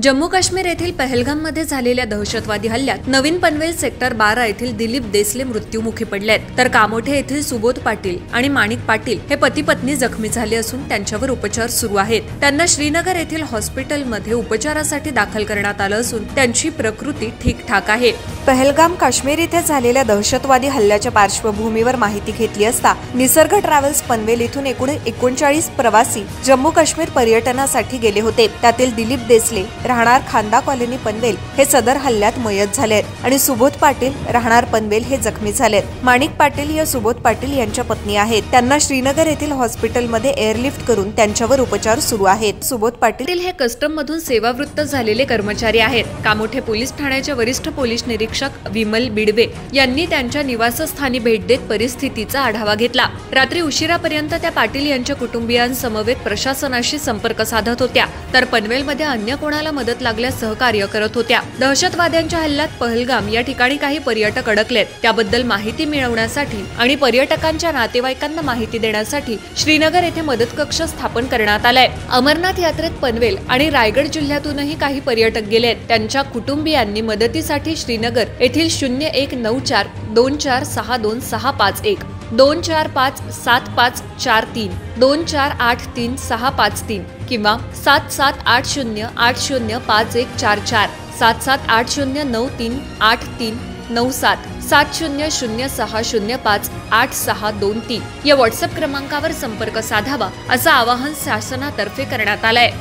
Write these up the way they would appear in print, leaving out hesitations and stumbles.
जम्मू काश्मीर येथील पहलगाममध्ये झालेल्या दहशतवादी हल्ल्यात नवीन पनवेल सेक्टर 12 येथील दिलीप देसले मृत्युमुखी पडलेत, तर कामोठे येथील सुबोध पाटील आणि माणिक पाटील हे पती पत्नी जखमी झाले असून त्यांच्यावर उपचार सुरू आहेत। त्यांना श्रीनगर येथील हॉस्पिटलमध्ये उपचारासाठी दाखल करण्यात आलं असून त्यांची प्रकृती ठीकठाक आहे। पहलगाम काश्मीर येथे झालेल्या दहशतवादी हल्ल्याच्या पार्श्वभूमीवर माहिती घेतली असता निसर्ग ट्रॅव्हल्स पनवेल येथून एकूण 39 प्रवासी जम्मू काश्मीर पर्यटनासाठी गेले होते। त्यातील दिलीप देसले राहणार खांदा कॉलनी पनवेल हे सदर हल्ल्यात मयत झालेत आणि सुबोध पाटील राहणार पनवेल हे जखमी झालेत। माणिक पाटील या सुबोध पाटील यांच्या पत्नी आहेत। त्यांना श्रीनगर येथील हॉस्पिटलमध्ये एअरलिफ्ट करून त्यांच्यावर उपचार सुरू आहेत। सुबोध पाटील हे कस्टम मधून सेवावृत्त झालेले कर्मचारी आहेत। कामोठे पोलीस ठाण्याचे वरिष्ठ पोलीस निरीक्षक विमल बिडवे यांनी त्यांच्या निवासस्थानी भेट देत परिस्थितीचा आढावा घेतला। रात्री उशिरापर्यंत त्या पाटील यांच्या कुटुंबियांसमवेत प्रशासनाशी संपर्क साधत होत्या, तर पनवेलमध्ये अन्य कोणाला मदत लागल्यास सहकार्य करत होत्या। दहशतवाद्यांच्या हल्ल्यात पहलगाम या ठिकाणी काही पर्यटक अडकलेत, त्याबद्दल माहिती मिळवण्यासाठी आणि पर्यटकांच्या नातेवाईकांना माहिती देण्यासाठी श्रीनगर येथे मदत कक्ष स्थापन करण्यात आलाय। अमरनाथ यात्रेत पनवेल आणि रायगड जिल्ह्यातूनही काही पर्यटक गेलेत। त्यांच्या कुटुंबियांनी मदतीसाठी श्रीनगर येथील 0194 246265 2457543 2483653 किंवा 7780805144 7780938397 7006058623 या व्हॉट्सअप क्रमांकावर संपर्क साधावा असं आवाहन शासनातर्फे करण्यात आलंय।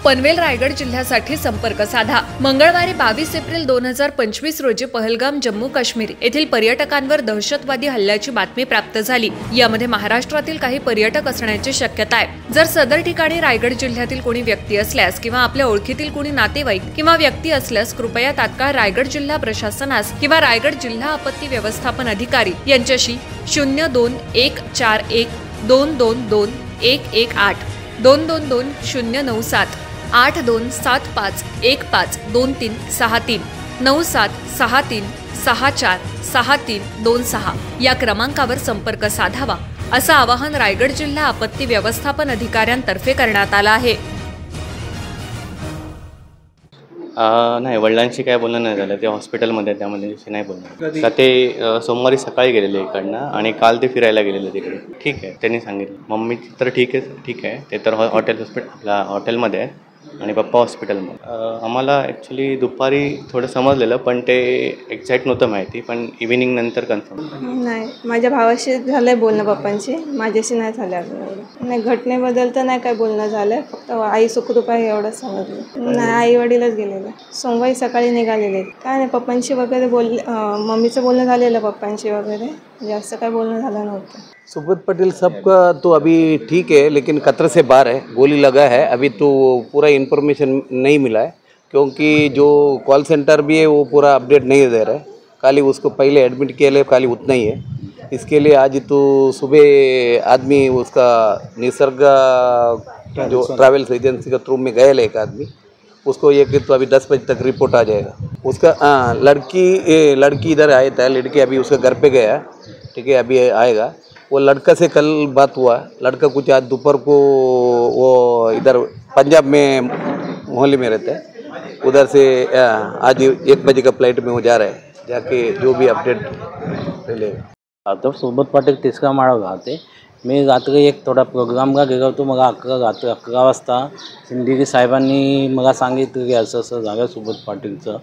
पनवेल रायगड जिल्ह्यासाठी संपर्क साधा। मंगळवारी 22 एप्रिल 2025 रोजी पहलगाम जम्मू काश्मीर येथील पर्यटकांवर दहशतवादी हल्ल्याची बातमी प्राप्त झाली। यामध्ये महाराष्ट्रातील काही पर्यटक असण्याची शक्यता आहे। जर सदर ठिकाणी रायगड जिल्ह्यातील कोणी व्यक्ती असल्यास किंवा आपल्या ओळखीतील कोणी नातेवाईक किंवा व्यक्ती असल्यास कृपया तात्काळ रायगड जिल्हा प्रशासनास किंवा रायगड जिल्हा आपत्ती व्यवस्थापन अधिकारी यांच्याशी 02141 222 118 222 097 8275152363 9763646326 या क्रमांकावर संपर्क साधावा असं आवाहन रायगड जिल्हा आपत्ती व्यवस्थापन अधिकाऱ्यांतर्फे करण्यात आलं आहे। नाही, वडिलांशी काय बोलणं नाही झालं। ते हॉस्पिटलमध्ये त्यामध्ये नाही बोलणं का ते सोमवारी सकाळी गेलेले इकडनं आणि काल ते फिरायला गेलेले तिकडे। ठीक आहे, त्यांनी सांगितलं। मम्मी तर ठीक आहे ते तर आपल्या हॉटेलमध्ये आहे आणि पप्पा हॉस्पिटलमध्ये। आम्हाला ॲक्च्युली दुपारी थोडं समजलेलं, पण ते एक्झॅक्ट नव्हतं माहिती, पण इव्हिनिंग नंतर कन्फर्म नाही। माझ्या भावाशी झालंय बोलणं पप्पांशी, माझ्याशी नाही झालं अजून। नाही, घटनेबद्दल तर नाही काय बोलणं झालं, फक्त आई सुखरूप आहे एवढंच समजलं। नाही, आई वडीलच गेलेले, सोमवारी सकाळी निघालेले। काय नाही, पप्पांशी वगैरे मम्मीचं बोलणं झालेलं पप्पांशी वगैरे, जास्त काय बोलणं झालं नव्हतं। सुबोध पाटिल सबका तो अभी ठीक है, लेकिन खतरे से बाहर है, गोली लगा है। अभी तो पूरा इन्फॉर्मेशन नहीं मिला है, क्योंकि जो कॉल सेंटर भी है वो पूरा अपडेट नहीं दे रहा है। खाली उसको पहले एडमिट किया ले, खाली उतना ही है। इसके लिए आज तो सुबह आदमी उसका निसर्ग जो ट्रैवल्स एजेंसी का थ्रू में गए एक आदमी, उसको ये कि तो अभी 10 बजे तक रिपोर्ट आ जाएगा उसका। लड़की इधर आया था, लड़की अभी उसके घर पे गया, ठीक है, अभी आएगा। वो लड़का से कल बात हुआ, लड़का कुछ आज दोपहर को वो इधर पंजाब में मोहाली में रहता है, उधर से आज 1 बजे का फ्लाइट में वो जा रहा है, जाके जो भी अपडेट मिलेगा। आता सुबोध पाटील तिसका माळा गावते। मी रात्री एक थोडा प्रोग्राम का गेलो होतो, मग 11 वाजता सिंदगी साहेबांनी मला सांगितलं की असं असं झालं सुबोध पाटीलचं।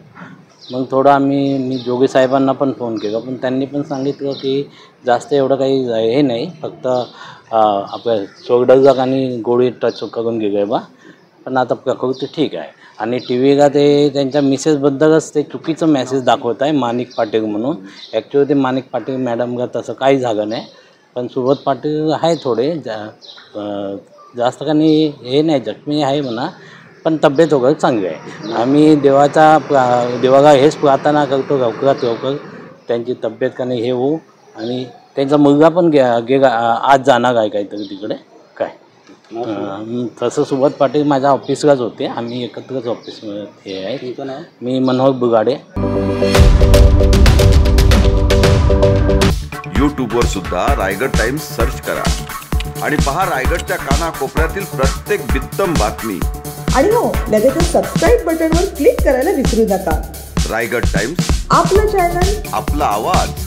मग थोडं मी जोगी साहेबांना पण फोन केला, पण त्यांनी पण सांगितलं की जास्त एवढं काही हे नाही, फक्त आपल्या सोगडजक आणि गोळी टच करून गेले बा, पण आता प्रकृती ठीक आहे। आणि टी व्हीला ते त्यांच्या मिसेसबद्दलच ते चुकीचं मेसेज दाखवत आहे, माणिक पाटील म्हणून। ॲक्च्युली ते माणिक पाटील मॅडमला तसं काही झालं नाही, पण सुबोध पाटील आहे थोडे जास्त काही हे नाही, जखमी आहे म्हणा, पण तब्येत वगैरे चांगली आहे। आम्ही देवाला हेच प्रार्थना करतो लवकर त्यांची तब्येत काही हे होऊ, आणि त्यांचा मुलगा पण गेला आज जाणार आहे काहीतरी तिकडे काय। तसं सुबोध पाटील माझ्या ऑफिसलाच होते, आम्ही एकत्रच ऑफिसमध्ये हे आहे। मी मनोहर बुगाडे। यूट्यूबवर सुद्धा रायगड टाइम्स सर्च करा आणि पहा रायगडच्या कानाकोपऱ्यातील प्रत्येक बित्तम बातमी। आणि हो, लगेच सबस्क्राईब बटनवर क्लिक करायला विसरू नका. रायगड टाइम्स, आपलं चॅनल, आपला आवाज.